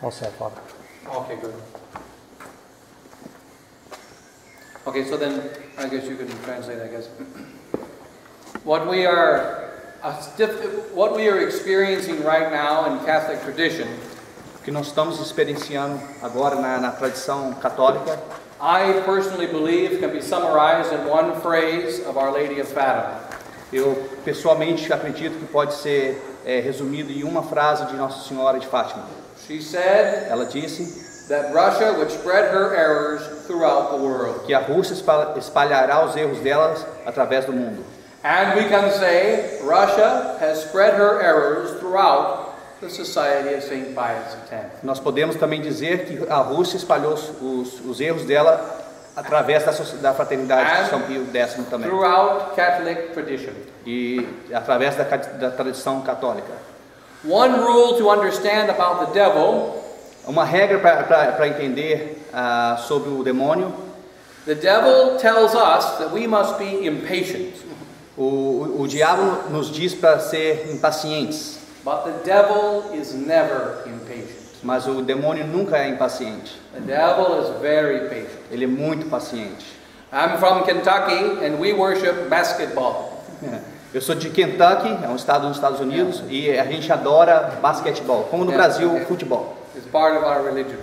All set, Father. Okay, good. Okay, so then I guess you can translate, I guess. What we are experiencing right now in Catholic tradition, que nós estamos experienciando agora na tradição católica, I personally believe can be summarized in one phrase of Our Lady of Fatima. Eu pessoalmente acredito que pode ser resumido em uma frase de Nossa Senhora de Fátima. She said, ela disse that Russia would spread her errors throughout the world. Que a Rússia espalhará os erros delas através do mundo. And we can say Russia has spread her errors throughout the Society of St. Pius X. Nós podemos também dizer que a Rússia espalhou os erros dela através da fraternidade de São Pio X também. Throughout Catholic tradition. E através da tradição católica. One rule to understand about the devil. Uma regra para entender sobre o demônio. The devil tells us that we must be impatient. O diabo nos diz para ser impacientes. But the devil is never impatient. Mas o demônio nunca é impaciente. The devil is very patient. Ele é muito paciente. I'm from Kentucky and we worship basketball. Eu sou de Kentucky, é um estado nos Estados Unidos, e a gente adora basquetebol, como no Brasil, futebol. It's part of our religion.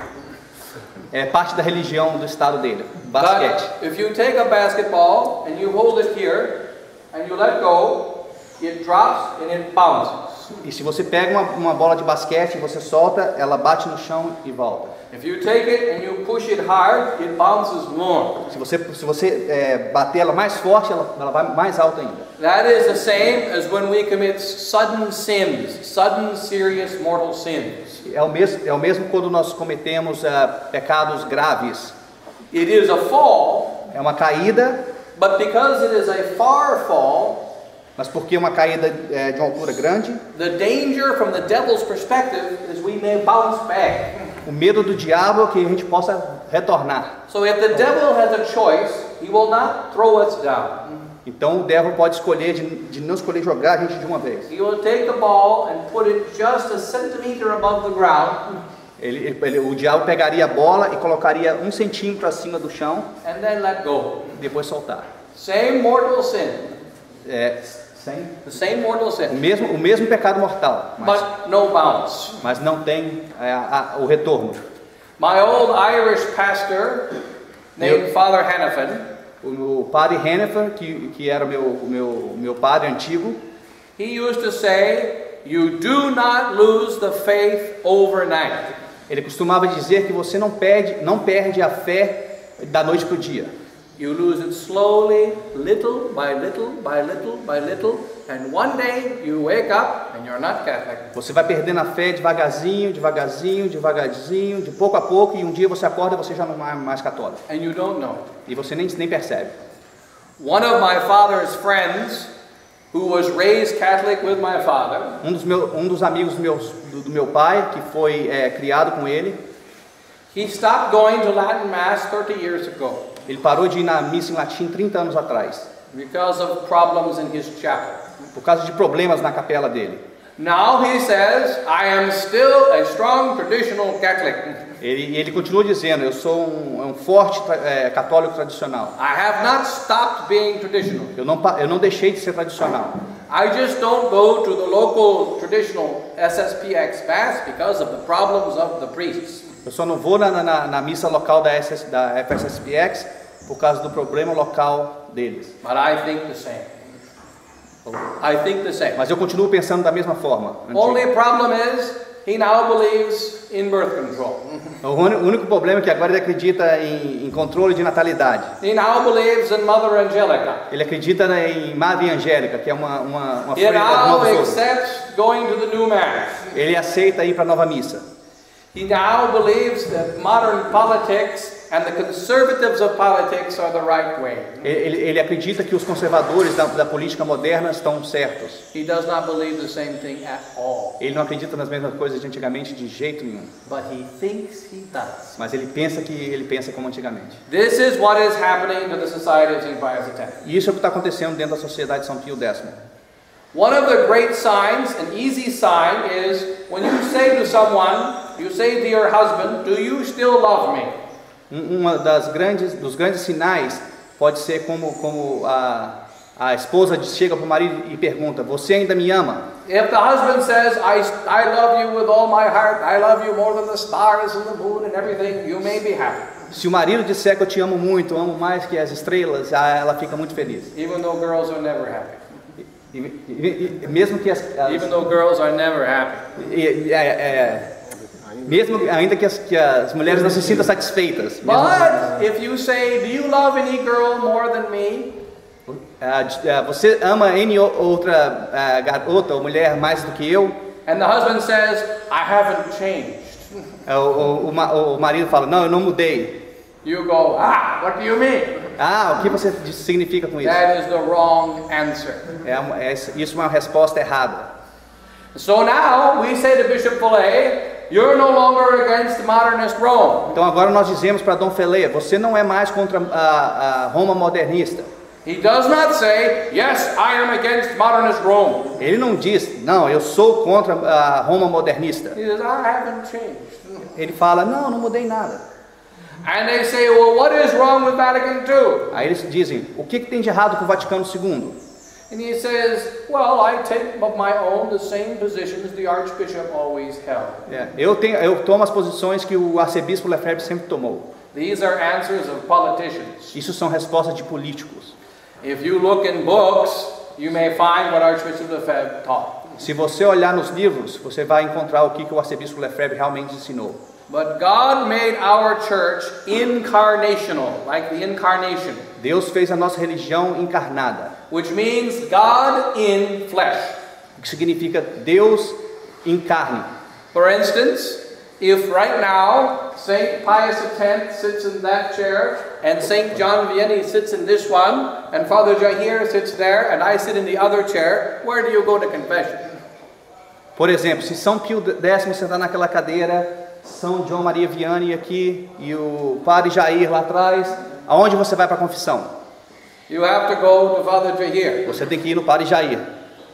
É parte da religião do estado dele, basquete. But if you take a basketball and you hold it here and you let go, it drops and it bounces. E se você pega uma bola de basquete e você solta, ela bate no chão e volta. If you take it and you push it hard, it bounces more. Se você bater ela mais forte, ela vai mais alta ainda. That is the same as when we commit sudden sins, sudden serious mortal sins. É o mesmo quando nós cometemos pecados graves. It is a fall. É uma caída. But because it is a far fall, mas porque é uma caída de uma altura grande, the danger from the devil's perspective is we may bounce back. O medo do diabo é que a gente possa retornar. So if the devil has a choice, he will not throw us down. Então o diabo pode escolher de não escolher jogar a gente de uma vez. He will take the ball and put it just a centimeter above the ground. O diabo pegaria a bola e colocaria 1 centímetro acima do chão. And then let go. Depois soltar. Same mortal sin. The same mortal sin. O mesmo pecado mortal. But no bounce. Mas não tem o retorno. My old Irish pastor, named Father Hannafin. O padre Hannafin, que era meu padre antigo. He used to say, "You do not lose the faith overnight." Ele costumava dizer que você não perde a fé da noite para o dia. You lose it slowly, little by little by little by little, and one day you wake up and you're not Catholic. Você vai perdendo a fé devagarzinho, devagarzinho, devagarzinho, de pouco a pouco, e um dia você acorda e você já não é mais católico. And you don't know. E você nem percebe. One of my father's friends, who was raised Catholic with my father, um dos amigos do meu pai, que foi criado com ele, he stopped going to Latin Mass 30 years ago. Ele parou de ir na missa em latim 30 anos atrás. Because of problems in his chapel. Por causa de problemas na capela dele. Now he says, I am still a strong traditional Catholic. Ele continua dizendo, eu sou um forte católico tradicional. I have not stopped being traditional. Eu não deixei de ser tradicional. I just don't go to the local traditional SSPX Mass because of the problems of the priests. Eu só não vou na missa local da FSSPX por causa do problema local deles. But I think the same. I think the same. Mas eu continuo pensando da mesma forma. Only problem is he now believes in birth control. O único problema é que agora ele acredita em controle de natalidade. He now believes in Mother Angelica. Ele acredita em Madre Angélica, que é uma He now accepts going to the new mass. Ele aceita ir para a nova missa. He now believes that modern politics and the conservatives of politics are the right way. Ele acredita que os conservadores da política moderna estão certos. He does not believe the same thing at all. Ele não acredita nas mesmas coisas de antigamente de jeito nenhum. But he thinks he does. Mas ele pensa como antigamente. This is what is happening to the Society of St. Pius X. E isso é o que está acontecendo dentro da Sociedade de São Pio X. One of the great signs, an easy sign, is when you say to someone, you say to your husband, "Do you still love me?" Uma dos grandes sinais pode ser como a esposa chega para o marido e pergunta: você ainda me ama? If the husband says, I love you with all my heart, I love you more than the stars and the moon and everything, you may be happy. Se o marido disser que eu te amo muito, amo mais que as estrelas, ela fica muito feliz. Even though girls are never happy. Mesmo que Even though girls are never happy. Mesmo ainda que as mulheres não se sintam satisfeitas. But if you say, "Do you love any girl more than me?" Você ama outra garota ou mulher mais do que eu? And the husband says, "I haven't changed." O marido fala: não, eu não mudei. You go, what do you mean? O que você significa com isso? That is the wrong answer. Isso é uma resposta errada. So now we say to Bishop Follet, "You're no longer against modernist Rome." Então agora nós dizemos para Dom Follet: você não é mais contra a Roma modernista. He does not say, "Yes, I am against modernist Rome." Ele não diz: não, eu sou contra a Roma modernista. He says, "I haven't changed." Ele fala: não mudei nada. And they say, "Well, what is wrong with Vatican II?" Aí eles dizem: o que tem de errado com o Vaticano II? And he says, "Well, I take of my own the same positions the Archbishop always held." Eu tomo as posições que o arcebispo Lefebvre sempre tomou. These are answers of politicians. Isso são respostas de políticos. If you look in books, you may find what Archbishop Lefebvre taught. Se você olhar nos livros, você vai encontrar o que o arcebispo Lefebvre realmente ensinou. But God made our church incarnational, like the incarnation. Deus fez a nossa religião encarnada, Which means God in flesh. o que significa Deus em carne. For instance, if right now Saint Pius X sits in that chair, and Saint John Vianney sits in this one, and Father Jair sits there, and I sit in the other chair, where do you go to confession? Por exemplo, se São Pio X sentar naquela cadeira, São João Maria Vianney aqui e o Padre Jair lá atrás, aonde você vai para a confissão? You have to go to Father Jair. Você tem que ir no Padre Jair.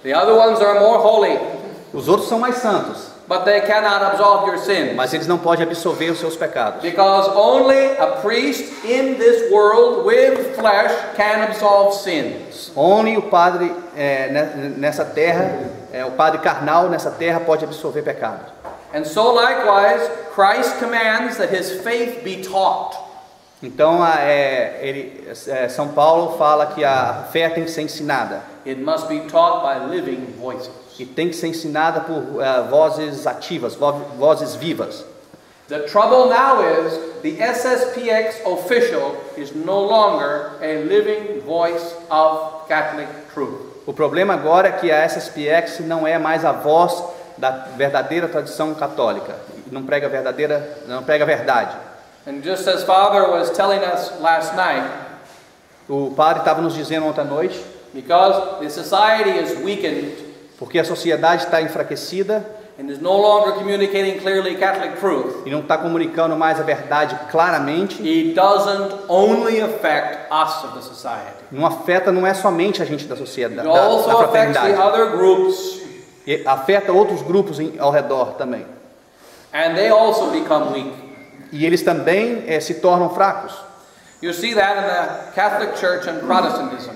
The other ones are more holy, Os outros são mais santos, but they cannot absolve your sins. mas eles não podem absorver os seus pecados. Because only a priest in this world with flesh can absolve sins. Only o padre nessa terra, o padre carnal nessa terra pode absorver pecados. And so likewise, Christ commands that his faith be taught. Então, São Paulo fala que a fé tem que ser ensinada. It must be taught by living voices. E tem que ser ensinada por vozes ativas, vozes vivas. The trouble now is the SSPX official is no longer a living voice of Catholic truth. O problema agora é que a SSPX não é mais a voz da verdadeira tradição católica. Não prega a verdade. And just as Father was telling us last night, O padre estava nos dizendo ontem à noite, because the society is weakened porque a sociedade está enfraquecida and is no longer communicating clearly Catholic truth, e não está comunicando mais a verdade claramente, it doesn't only affect us of the society. não é somente a gente da sociedade, It also da affects the fraternidade, other groups, e afeta outros grupos ao redor também. and they also become weak. E eles também se tornam fracos. You see that in the Catholic Church and Protestantism.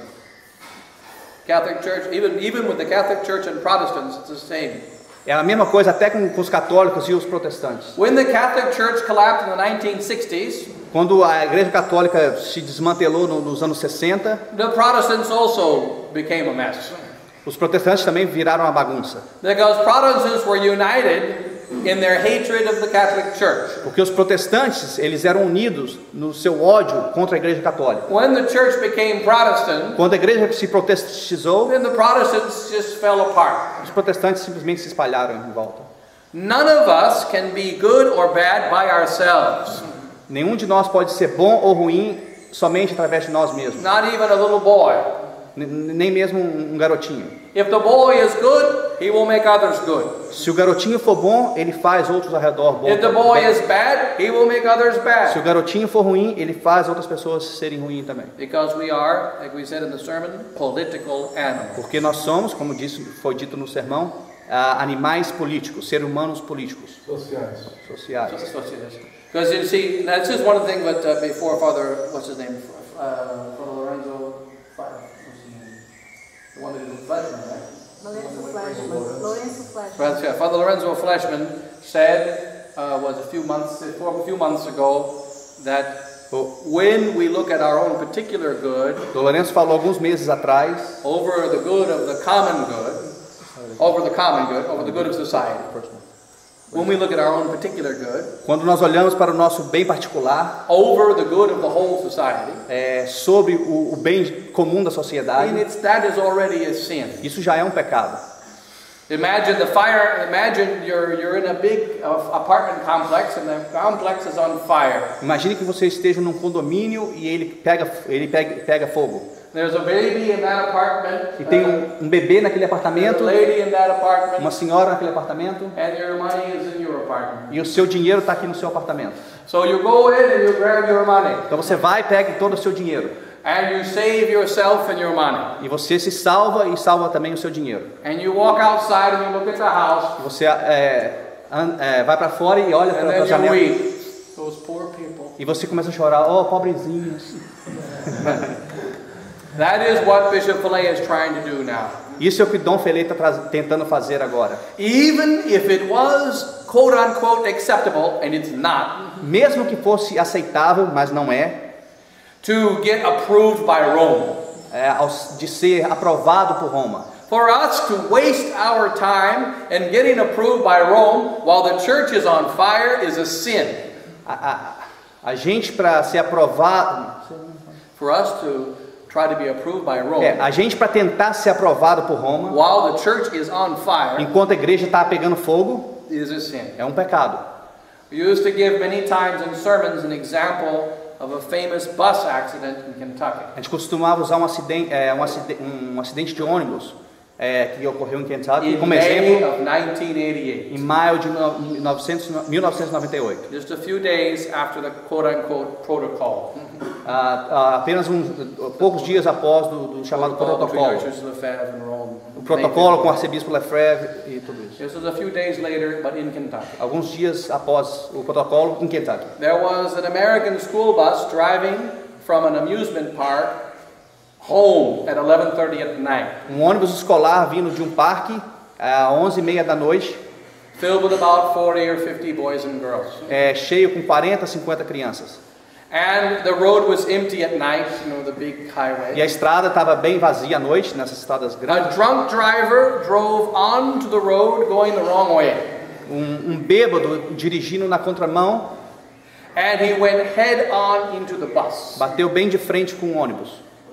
Catholic Church, even with the Catholic Church and Protestants, it's the same. É a mesma coisa até com os católicos e os protestantes. When the Catholic Church collapsed in the 1960s, Quando a Igreja Católica se desmantelou nos anos 60, the Protestants also became a mess. os protestantes também viraram uma bagunça. Because Protestants were united in their hatred of the Catholic Church. Porque os protestantes, eles eram unidos no seu ódio contra a Igreja Católica. When the church became Protestant, Quando a igreja se protestantizou, then the Protestants just fell apart. os protestantes simplesmente se espalharam em volta. None of us can be good or bad by ourselves. Nenhum de nós pode ser bom ou ruim somente através de nós mesmos. Not even a little boy. Nem mesmo um garotinho. If the boy is good, he will make others good. Se o garotinho for bom, ele faz outros ao redor bons. If the boy is bad, he will make others Se o bad. garotinho for ruim, ele faz outras pessoas serem ruins também. Because we are, like we said in the sermon, political animals. Porque nós somos, como foi dito no sermão, animais políticos, seres humanos políticos, sociais. Because you see, this is one of the things that before Father, what's his name? Father Lorenzo, what's his name? The one that did the Fleshman, right? Lorenzo Fleshman. Yeah, Father Lorenzo Fleshman said, was a few months ago, that when we look at our own particular good, Lorenzo falou alguns meses atrás, over the good of the common good, over the good of society. When we look at our own particular good, quando nós olhamos para o nosso bem particular, over the good of the whole society, sobre o bem comum da sociedade, that is already a sin. Isso já é um pecado. Imagine the fire. Imagine you're in a big apartment complex and the complex is on fire. Imagine que você esteja num condomínio e ele pega fogo. There's a baby in that apartment. E tem um bebê naquele apartamento. A lady in that apartment. Uma senhora naquele apartamento. And your money is in your apartment. E o seu dinheiro está aqui no seu apartamento. So you go in and you grab your money. Então você vai e pega todo o seu dinheiro. And you save yourself and your money. E você se salva e salva também o seu dinheiro. And you walk outside and you look at the house. E você vai para fora e olha para a janela. Those poor people. E você começa a chorar, oh, pobrezinhos. That is what Bishop Fillet is trying to do now. Isso é o que Dom Fillet está tentando fazer agora. Even if it was quote unquote acceptable, and it's not. Mesmo que fosse aceitável, mas não é. To get approved by Rome. De ser aprovado por Roma. For us to waste our time in getting approved by Rome while the church is on fire is a sin. A gente para ser aprovado. For us to try to be approved by Rome. A gente para tentar ser aprovado por Roma. While the church is on fire. Enquanto a igreja está pegando fogo. Is a sin. É um pecado. We used to give many times in sermons an example of a famous bus accident in Kentucky. A gente costumava usar um acidente de ônibus que ocorreu em Kentucky como exemplo. Of 1988. Em maio de 1998. Just a few days after the quote-unquote protocol. Apenas poucos dias após do chamado protocolo. O protocolo com o arcebispo Lefebvre e tudo isso. This was a few days later, but in Kentucky. Alguns dias após o protocolo em Kentucky. There was an American school bus driving from an amusement park home at 11:30 at night. Um ônibus escolar vindo de um parque às 11:30 da noite. Filled with about 40 or 50 boys and girls. Cheio com 40 a 50 crianças. And the road was empty at night, the big highway. E a estrada estava bem vazia à noite, nessas estradas grandes. A drunk driver drove onto the road going the wrong way. Bêbado dirigindo na contramão. And he went head on into the bus. Bateu bem de frente com o ônibus.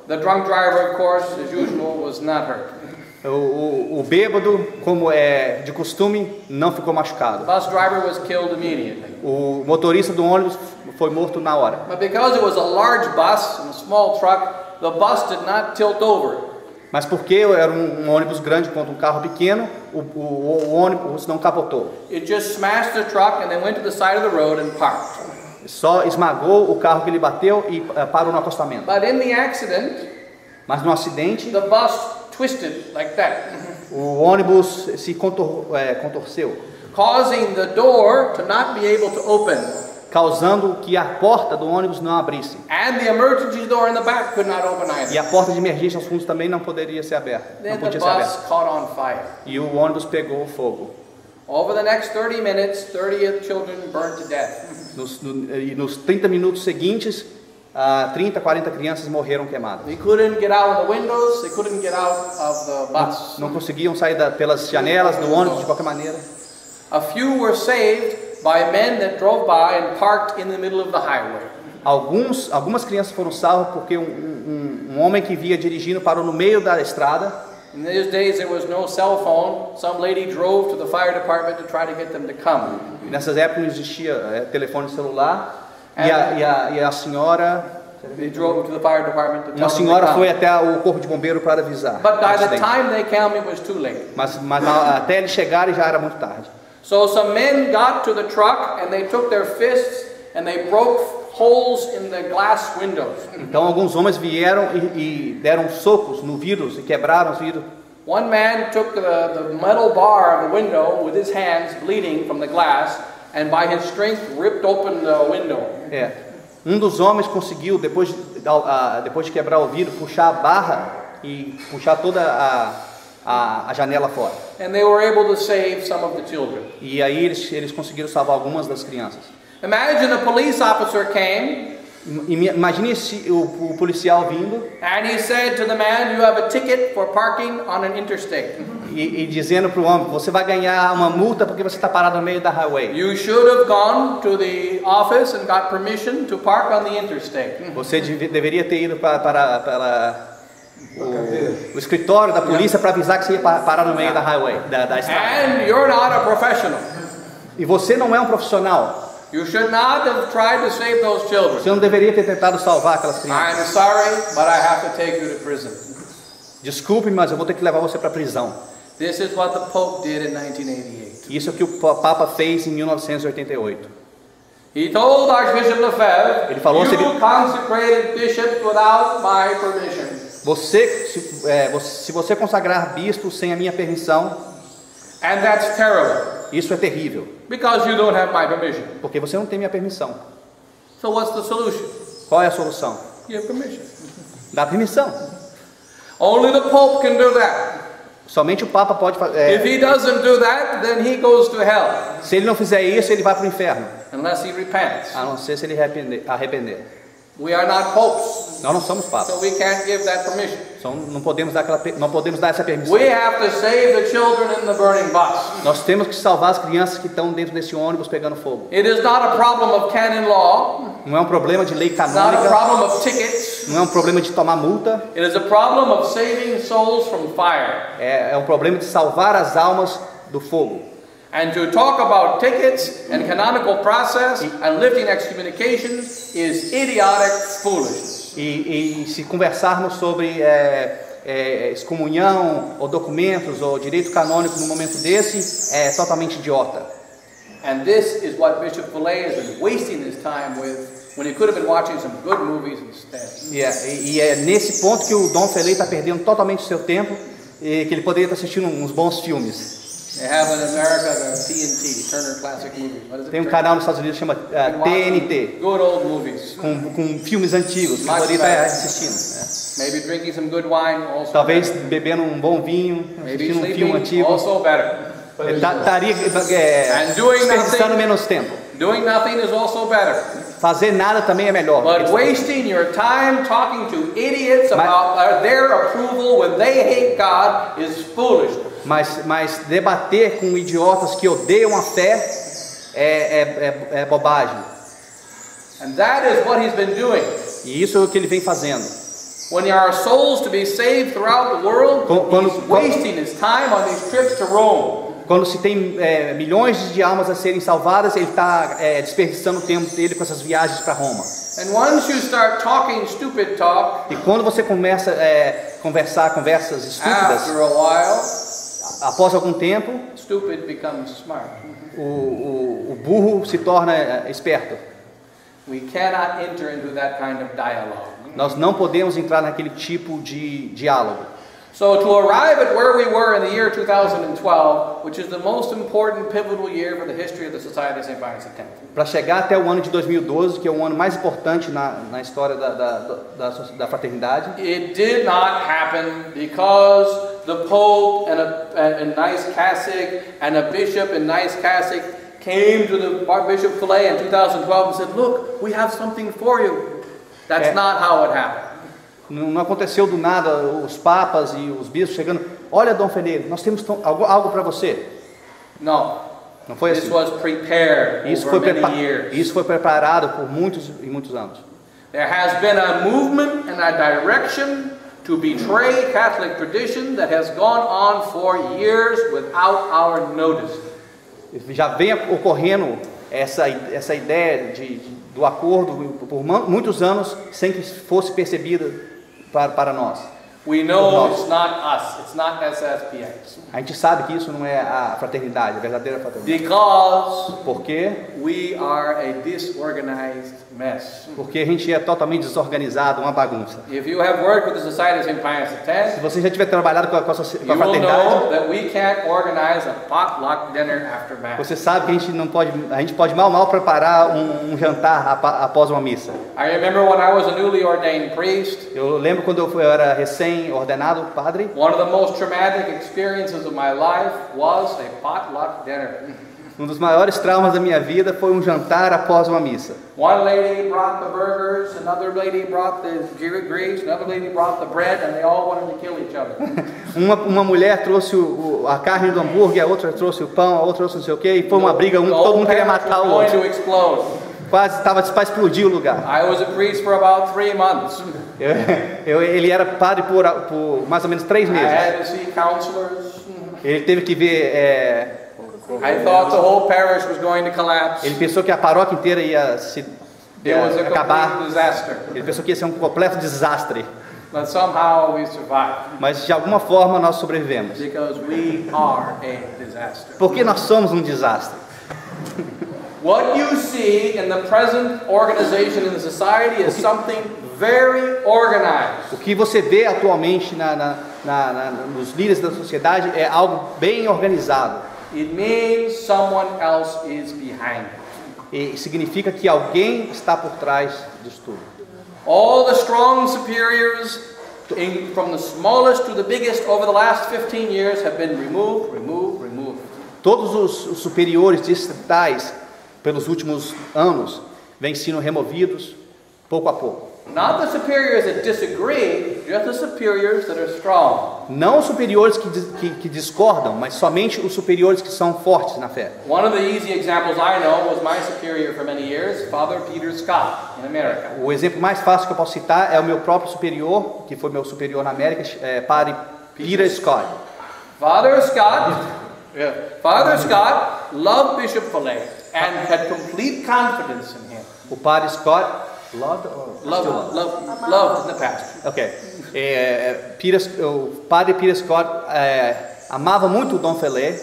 The drunk driver, of course, as usual, was not hurt. O bêbado, como é de costume, não ficou machucado. The bus driver was killed immediately. O motorista do ônibus foi morto na hora. But because it was a large bus and a small truck, the bus did not tilt over. Mas porque era um ônibus grande contra um carro pequeno, o ônibus não capotou. It just smashed the truck and then went to the side of the road and parked. Só esmagou o carro que ele bateu e parou no acostamento. But in the accident, mas no acidente, the bus twisted like that. O ônibus se contorceu, causing the door to not be able to open. Causando que a porta do ônibus não abrisse. And the emergency door in the back could not open either. E a porta de emergência aos fundos também não poderia ser aberta. Then the bus caught on fire. E o ônibus pegou fogo. Over the next 30 minutes, 30 children burned to death. Nos 30 minutos seguintes, 30, 40 crianças morreram queimadas. They couldn't get out of the windows, they couldn't get out of the bus. Não conseguiam sair pelas janelas do ônibus de qualquer maneira. A few were saved by men that drove by and parked in the middle of the highway. Algumas crianças foram salvas porque um homem que via dirigindo parou no meio da estrada. In those days there was no cell phone. Some lady drove to the fire department to try to get them to come. E nessas épocas não existia telefone celular e a senhora they drove to the fire department to tell uma senhora foi até o corpo de bombeiro para avisar. But by the time they came, it was too late. Mas até eles chegarem já era muito tarde. So some men got to the truck and they took their fists and they broke holes in the glass windows. Então alguns homens vieram e deram socos no vidro e quebraram os vidros One man took the metal bar of the window with his hands bleeding from the glass, and by his strength ripped open the window. Um dos homens conseguiu, depois de quebrar o vidro, puxar a barra e puxar toda a janela fora. And they were able to save some of the children. E aí eles conseguiram salvar algumas das crianças. Imagine a police officer came. Imagine o policial vindo And he said to the man, "You have a ticket for parking on an interstate." e dizendo para o homem, você vai ganhar uma multa porque você está parado no meio da highway. You should have gone to the office and got permission to park on the interstate. Você deveria ter ido para o escritório da polícia para avisar que você ia parar no meio da highway, da estrada. And you're not a professional. E você não é um profissional. You should not have tried to save those children. Você não deveria ter tentado salvar aquelas crianças. I'm sorry, but I have to take you to prison. Desculpe, mas eu vou ter que levar você para a prisão. This is what the Pope did in 1988. Isso é o que o Papa fez em 1988. He told Archbishop Lefebvre, Ele falou "You consecrated bishops without my permission." Se você consagrar bispos sem a minha permissão, And that's terrible, isso é terrível, because you don't have my permission. porque você não tem minha permissão. So what's the solution? Qual é a solução? Give permission. Dá permissão. Only the Pope can do that. Somente o Papa pode fazer. If he doesn't do that, then he goes to hell. Se ele não fizer isso, ele vai para o inferno. Unless he repents. A não ser se ele arrepender. We are not popes, Nós não somos papas. so we can't give that permission. Não podemos dar essa permissão. We have to save the children in the burning bus. Nós temos que salvar as crianças que estão dentro desse ônibus pegando fogo. It is not a problem of canon law. Não é um problema de lei It's not a canônica. problem of tickets. Não é um problema de tomar multa. It is a problem of saving souls from fire. É um problema de salvar as almas do fogo. And to talk about tickets and canonical process and lifting excommunications is idiotic foolishness. E se conversarmos sobre excomunhão, ou documentos, ou direito canônico no momento desse, é totalmente idiota. And this is what Bishop Fillet has been wasting his time with, when he could have been watching some good movies instead. E é nesse ponto que o Dom Felay está perdendo totalmente o seu tempo, e que ele poderia estar assistindo uns bons filmes. They have in America the TNT, Turner Classic Movies. What is it? Tem um canal nos Estados Unidos que chama TNT, Good old movies. com filmes antigos, que você poderia estar assistindo. Maybe drinking some good wine also. Talvez bebendo um bom vinho, Maybe assistindo um filme sleeping antigo. also better. Estaria And doing desperdiçando nothing- menos tempo. Doing nothing is also better. Fazer nada também é melhor. But wasting your time talking to idiots Mas- about their approval when they hate God is foolish. Mas debater com idiotas que odeiam a fé é bobagem. And that is what he's been doing. E isso é o que ele vem fazendo. When there are souls to be saved throughout the world, Quando- he's wasting his time on these trips to Rome. Quando se tem milhões de almas a serem salvadas, ele está desperdiçando o tempo dele com essas viagens para Roma. And once you start talking stupid talk, E quando você começa a conversar conversas estúpidas, after a while, após algum tempo, stupid becomes smart. o burro se torna esperto. We cannot enter into that kind of dialogue. Nós não podemos entrar naquele tipo de diálogo. So to arrive at where we were in the year 2012, which is the most important pivotal year for the history of the Society of St. Pius X. Para chegar até o ano de 2012, que é o ano mais importante na história da fraternidade, It did not happen because the Pope and a nice cassock and a bishop in nice cassock came to the Bishop Fillet in 2012 and said, "Look, we have something for you." That's not how it happened. não aconteceu do nada os papas e os bispos chegando, olha Dom Felay, nós temos algo para você. No, Não foi this assim. was prepared over many years. Isso foi preparado por muitos e muitos anos. There has been a movement and a direction to betray Catholic tradition that has gone on for years without our notice. Já vem ocorrendo essa ideia do acordo por muitos anos sem que fosse percebida para nós. We know it's not us. It's not SSPX. A gente sabe que isso não é a fraternidade, a verdadeira fraternidade. Because Por quê? we are a disorganized mess. Porque a gente é totalmente desorganizado, uma bagunça. If you have worked with the Society of St. Pius Se X, você já tiver trabalhado com a you will fraternidade, know that we can't organize a potluck dinner after Mass. você sabe que a gente pode mal preparar um jantar após uma missa. I remember when I was a newly ordained priest, Eu lembro quando eu era recém-ordenado padre, one of the most traumatic experiences of my life was a potluck dinner. um dos maiores traumas da minha vida foi um jantar após uma missa. One lady brought the burgers, another lady brought the grease, another lady brought the bread, and they all wanted to kill each other. Uma mulher trouxe a carne do hambúrguer, a outra trouxe o pão, a outra trouxe não sei o que, e foi uma briga, todo mundo queria matar o outro. Quase estava para explodir o lugar. I was a priest for about 3 months. Ele era padre por mais ou menos 3 I meses. had to see counselors. Ele teve que ver. I thought the whole parish was going to collapse. Ele pensou que a paróquia inteira ia se It was a acabar. complete disaster. Ele pensou que ia ser um completo desastre. But somehow we survived. Mas de alguma forma nós sobrevivemos. Because we are a disaster. Porque nós somos um desastre. What you see in the present organization in the society is something very organized. O que você vê atualmente nos líderes da sociedade é algo bem organizado. It means someone else is behind it. E significa que alguém está por trás disso tudo. All the strong superiors, from the smallest to the biggest, over the last 15 years have been removed. Todos os superiores distritais, pelos últimos anos, vêm sendo removidos pouco a pouco. Not the superiors that disagree, just the superiors that are strong. Não os superiores que discordam, mas somente os superiores que são fortes na fé. One of the easy examples I know was my superior for many years, Father Peter Scott, in America. O exemplo mais fácil que eu posso citar é o meu próprio superior, que foi meu superior na América, Padre Peter Scott. Father Scott loved Bishop Fillet and had complete confidence in him. O Padre Scott loved in the past. Ok. O Padre Peter Scott amava muito o Dom Filé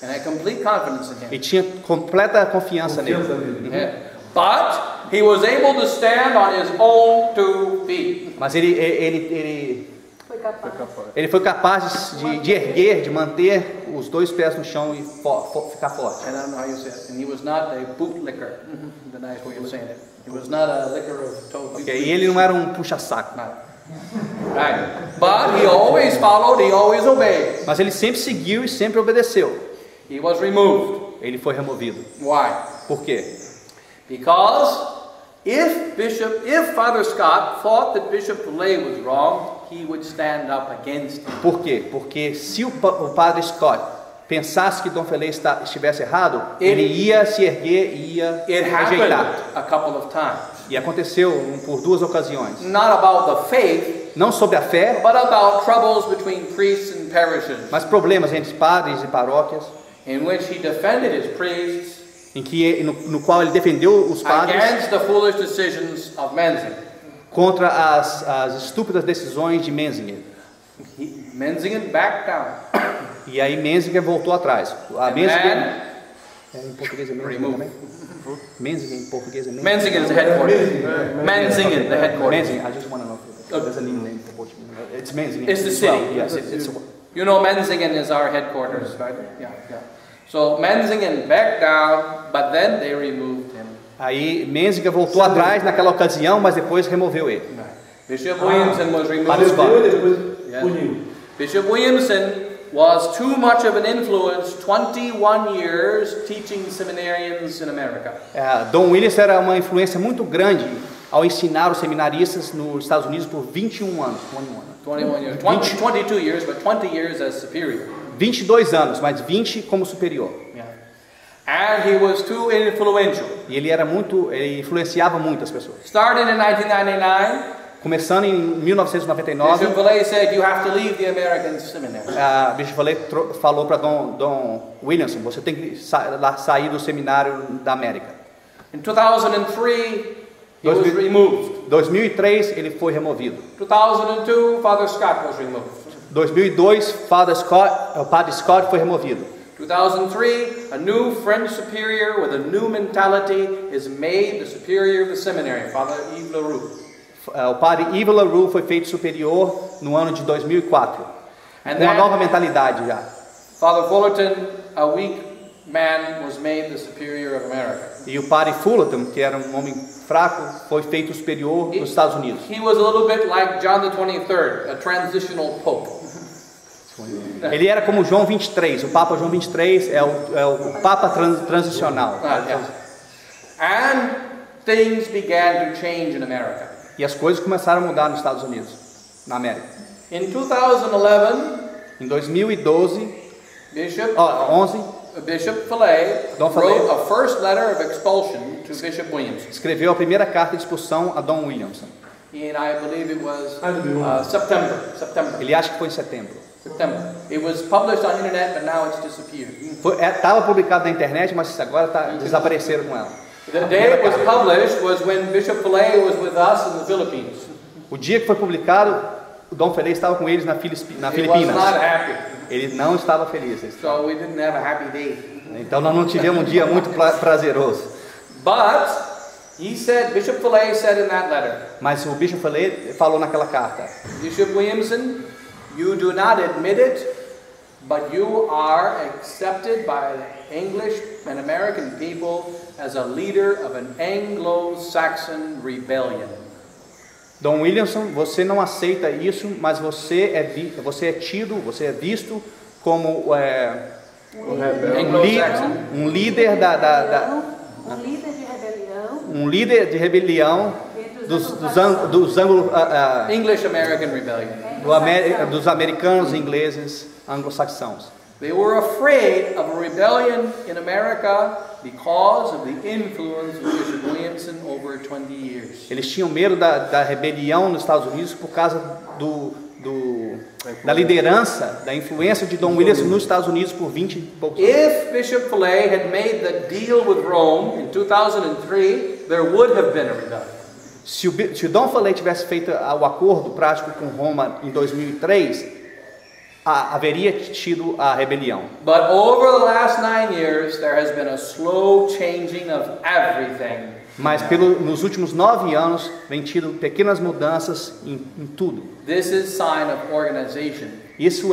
And had complete confidence in him. e tinha completa confiança nele. Yeah. But he was able to stand on his own 2 feet. Mas ele foi capaz de erguer, de manter os 2 pés no chão e ficar forte. I don't know how you say it. And he was not a bootlicker. The nice way of saying it. He was not a licker of toes. Okay. E ele não era um puxa-saco. Right. But he always followed, he always obeyed. Mas ele sempre seguiu e sempre obedeceu. He was removed. Ele foi removido. Why? Por quê? Because if Father Scott thought that Bishop Fillet was wrong, he would stand up against him. Por quê? Porque se o Padre Scott pensasse que Dom Filé estivesse errado, ele ia se erguer e ia rejeitar. A couple of times. E aconteceu por 2 ocasiões. Not about the faith, Não sobre a fé, but about troubles between priests and parishes, mas problemas entre padres e paróquias, in which he defended his priests no qual ele defendeu os padres against the foolish decisions of Menzinger. contra as estúpidas decisões de Menzinger. Menzinger backed down. E aí Menzinger voltou atrás. A Menzinger, em português é Menzinger também? Menzinger em português é Menzinger. Menzinger is the headquarters. Menzinger, the headquarters. Menzinger, I just want to know. There's a name for Portuguese. It's Menzinger. It's the as city. well. Yes, it's You know, Menzingen is our headquarters, right? Yeah. So Menzingen backed down, but then they removed him. Aí Menzinger voltou atrás naquela ocasião, mas depois removeu ele. Bishop Williamson was Padre Scott. removed. Yeah. Bishop Williamson was too much of an influence, 21 years teaching seminarians in America. Dom Williams era uma influência muito grande ao ensinar os seminaristas nos Estados Unidos por 21 anos. 21 years. 22 years, but 20 years as superior. 22 anos, mas 20 como superior. Yeah. And he was too influential. E ele influenciava muitas pessoas. Starting in 1999, Começando em 1999, Bishop Fillet said, "You have to leave the American seminary." Bishop Fillet falou para Dom Williamson, você tem que sair do seminário da América. In 2003, he was removed. 2003 ele foi removido. 2002, Father Scott was removed. 2002, o Padre Scott foi removido. 2003, a new French superior with a new mentality is made the superior of the seminary, Father Yves Leroux. O Padre Yves Leroux foi feito superior no ano de 2004. And Com uma then- nova mentalidade já. Father Fullerton, a weak man, was made the superior of America. E o Padre Fullerton, que era um homem fraco, foi feito superior nos Estados Unidos. He was a little bit like John the 23rd, a transitional pope. Ele era como João 23. O Papa João 23 é o Papa transicional. Yeah. And things began to change in America. E as coisas começaram a mudar nos Estados Unidos, na América. In 2011, Em 2012, Bishop 11, Fillet Dom Fillet. wrote a first letter of expulsion to Bishop Williamson. escreveu a primeira carta de expulsão a Dom Williamson. In, I believe it was September. Ele acha que foi em setembro. It was published on internet, but now it's disappeared. Estava publicado na internet, mas agora desapareceram com ela. The day it was published was when Bishop Fillet was with us in the Philippines. O dia que foi publicado, o Dom Fillet estava com eles na He was Filipinas. not happy, Ele não estava feliz. so we didn't have a happy day. Então nós não tivemos um dia muito prazeroso. But Bishop Fillet said in that letter, Mas o Bishop Fillet falou naquela carta: Bishop Williamson, you do not admit it, but you are accepted by the English and American people as a leader of an Anglo-Saxon rebellion. Dom Williamson, você não aceita isso, mas você é visto como um líder Um líder de rebelião dos English American rebellion. dos americanos, ingleses, anglo-saxãos. They were afraid of a rebellion in America because of the influence of Bishop Williamson over 20 years. Eles tinham medo da rebelião nos Estados Unidos por causa da liderança, da influência de Dom Williamson nos Estados Unidos por 20 e poucos anos. If Bishop Fillet had made the deal with Rome in 2003, there would have been a rebellion. Se o Dom Fillet tivesse feito o acordo prático com Roma em 2003, haveria tido a rebelião. But over the last 9 years, there has been a slow changing of everything. Mas nos últimos 9 anos vem tido pequenas mudanças em tudo. This is sign of organization, Isso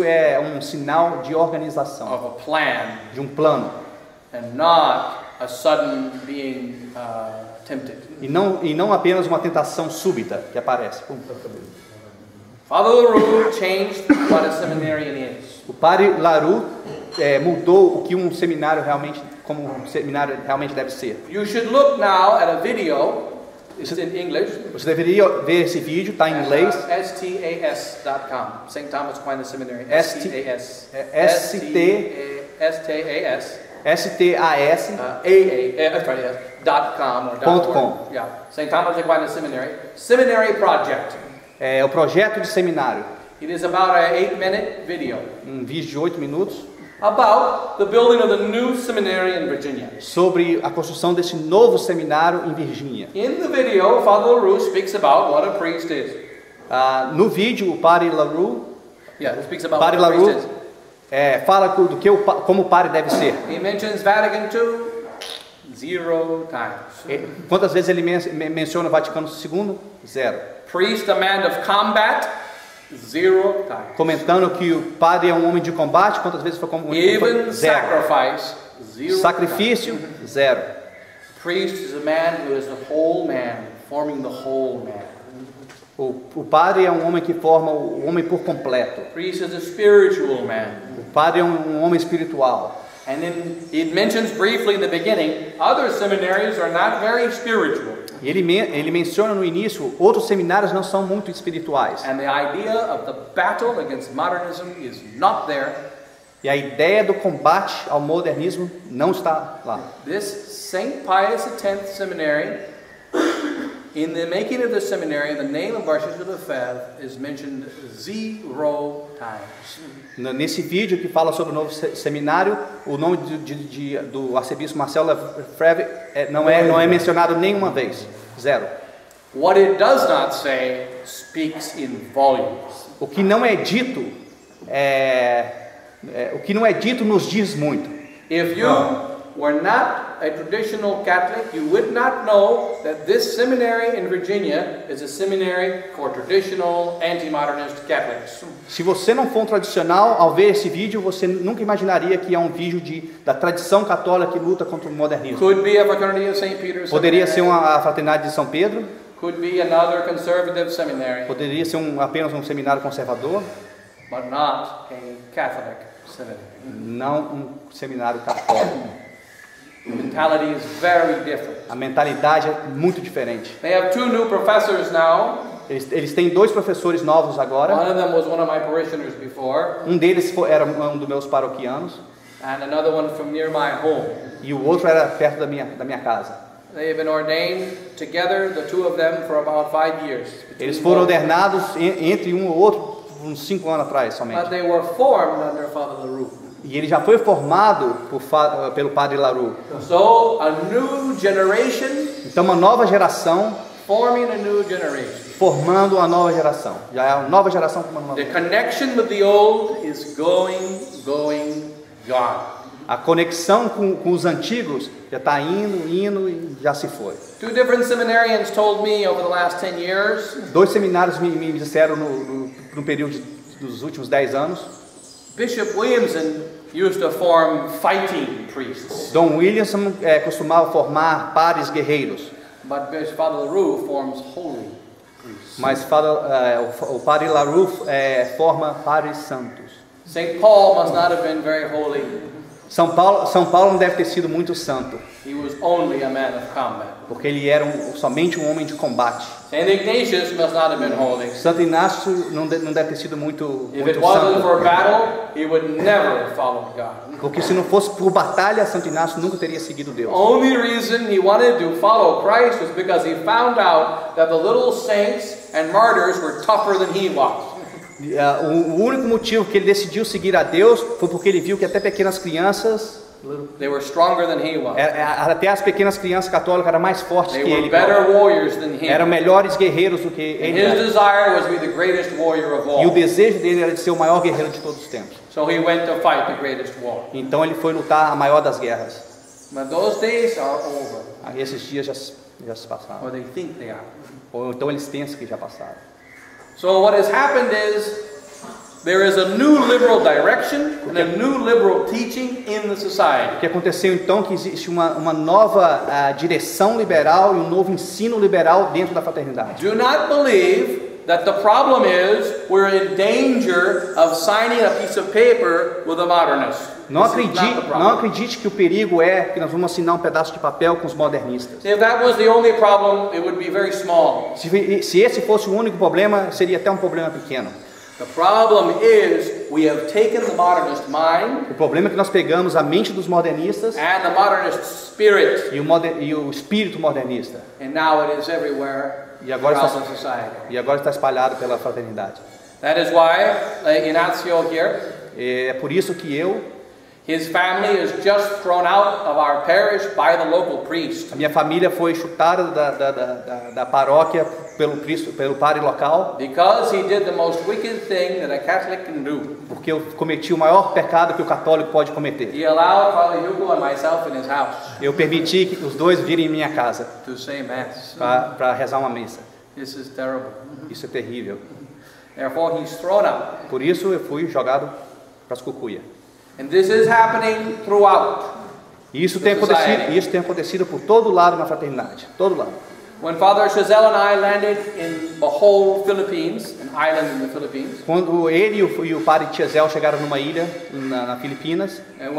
é um sinal de organização, of a plan, de um plano, and not a sudden being tempted. e não apenas uma tentação súbita que aparece. Father LaRue changed what a seminarian is. O Padre Leroux mudou o que um seminário realmente, como um seminário realmente deve ser. You should look now at a video. It's in English. Você deveria ver esse vídeo, está em inglês. stas.com. St. Thomas Aquinas Seminary. STAS. .com or .com. Yeah. St. Thomas Aquinas Seminary. Seminary Project. É o projeto de seminário. It is about an 8-minute video Um vídeo de 8 minutos about the building of the new seminary in Virginia. sobre a construção desse novo seminário em Virgínia. In the video, Father LaRue speaks about what a priest is. No vídeo, o Padre Leroux, Yeah, he speaks about Padre what a priest Leroux is. fala como o padre deve ser. He mentions Vatican II 0 times. Quantas vezes ele menciona o Vaticano II? 0. Priest, a man of combat, 0 times. Comentando que o padre é um homem de combate, quantas vezes foi como Even 0. sacrifice, 0 Sacrifício, 0. times. Priest is a man who is the whole man, forming the whole man. O padre é um homem que forma o homem por completo. Priest is a spiritual man. O padre é um homem espiritual. And then it mentions briefly in the beginning, other seminaries are not very spiritual. E ele menciona no início, outros seminários não são muito espirituais. And the idea of the battle against modernism is not there. E a ideia do combate ao modernismo não está lá. This St. Pius X Seminary, in the making of the seminary, the name of Archbishop Lefebvre is mentioned 0 times. Nesse vídeo que fala sobre o novo seminário, o nome do arcebispo Marcelo Lefebvre não é mencionado nenhuma vez. 0. What it does not say speaks in volumes. O que não é dito o que não é dito nos diz muito. If you were not a traditional Catholic, you would not know that this seminary in Virginia is a seminary for traditional anti-modernist Catholics. Se você não for um tradicional, ao ver esse vídeo, você nunca imaginaria que é um vídeo da tradição católica que luta contra o modernismo. Could be a fraternity of St. Peter's. Poderia ser a fraternidade de São Pedro. Could be another conservative seminary. Poderia ser apenas um seminário conservador. But not a Catholic seminary. Não um seminário católico. The mentality is very different. A mentalidade é muito diferente. They have 2 new professors now. Eles têm 2 professores novos agora. One of them was one of my parishioners before. Um deles era um dos meus paroquianos. And another one from near my home. E o outro era perto da minha casa. They have been ordained together, the 2 of them, for about 5 years. Eles foram ordenados entre um ou outro uns 5 anos atrás somente. But they were formed under Father LaRue. E ele já foi formado pelo Padre LaRue. So a new generation. Então uma nova geração Forming a new generation. formando uma nova geração. Já é uma nova geração formando uma nova. The connection with the old is going, gone. A conexão com os antigos já está indo e já se foi. 2 different seminarians told me over the last 10 years. 2 seminários me disseram no período dos últimos 10 anos. Bishop Williamson used to form fighting priests. Dom Williamson costumava formar pares guerreiros. But Father LaRue forms holy priests. Mas o Padre LaRue forma pares santos. St. Paul must not have been very holy. São Paulo não deve ter sido muito santo, He was only a man of combat. porque ele era somente um homem de combate. St. Ignatius must not have been holy. Santo Inácio não deve ter sido muito If it wasn't santo, for battle, he would never have followed God. porque se não fosse por batalha, Santo Inácio nunca teria seguido Deus. Only reason he wanted to follow Christ was because he found out that the little saints and martyrs were tougher than he was. O único motivo que ele decidiu seguir a Deus foi porque ele viu que até pequenas crianças, They were stronger than he was. até as pequenas crianças católicas eram mais fortes They que were ele. better warriors than him. Eram melhores guerreiros do que And ele. his Era. desire was to be the greatest warrior of E o all. desejo dele era de ser o maior guerreiro de todos os tempos. So he went to fight the greatest war. Então ele foi lutar a maior das guerras. But those days are over. Esses dias já se passaram. Or they think they are. Ou então eles pensam que já passaram. So what has happened is there is a new liberal direction and a new liberal teaching in the society. O que aconteceu então é que existe uma nova direção liberal e um novo ensino liberal dentro da fraternidade. Do not believe that the problem is we're in danger of signing a piece of paper with a modernist. Não This is not the acredite, problem. não acredite que o perigo é que nós vamos assinar um pedaço de papel com os modernistas. If that was the only problem, it would be very small. Se esse fosse o único problema, seria até um problema pequeno. The problem is we have taken the modernist mind O problema é que nós pegamos a mente dos modernistas and the modernist spirit, e o espírito modernista and now it is everywhere E agora throughout está- the society. está espalhado pela fraternidade. That is why Inácio here, É por isso que his family is just thrown out of our parish by the local priest. a minha família foi chutada da paróquia pelo padre local, Because he did the most wicked thing that a Catholic can do. porque eu cometi o maior pecado que o católico pode cometer. He allowed Father Hugo and myself in his house Eu permiti que os dois virem em minha casa to say Mass. para rezar uma missa. This is terrible. Isso é terrível. Therefore, he's thrown out. Por isso eu fui jogado para as cucuia. And this is happening throughout. E isso tem acontecido por todo lado na fraternidade, todo lado. When Father Chazelle and I landed in Bohol, Philippines, an island in the Philippines, Quando ele e o padre Chesel chegaram numa ilha na Filipinas, and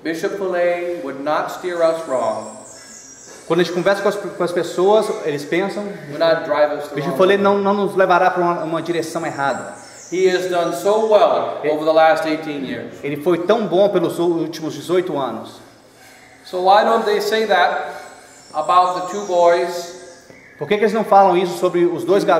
Bishop Pillay would not steer us wrong. Quando a gente conversa com as pessoas, eles pensam, Would not drive us o the Bishop wrong way. Pillay não nos levará para uma direção errada. He has done so well over the last 18 years. Ele foi tão bom pelos últimos 18 anos. So why don't they say that about the two boys Por que eles não falam isso sobre os dois garotos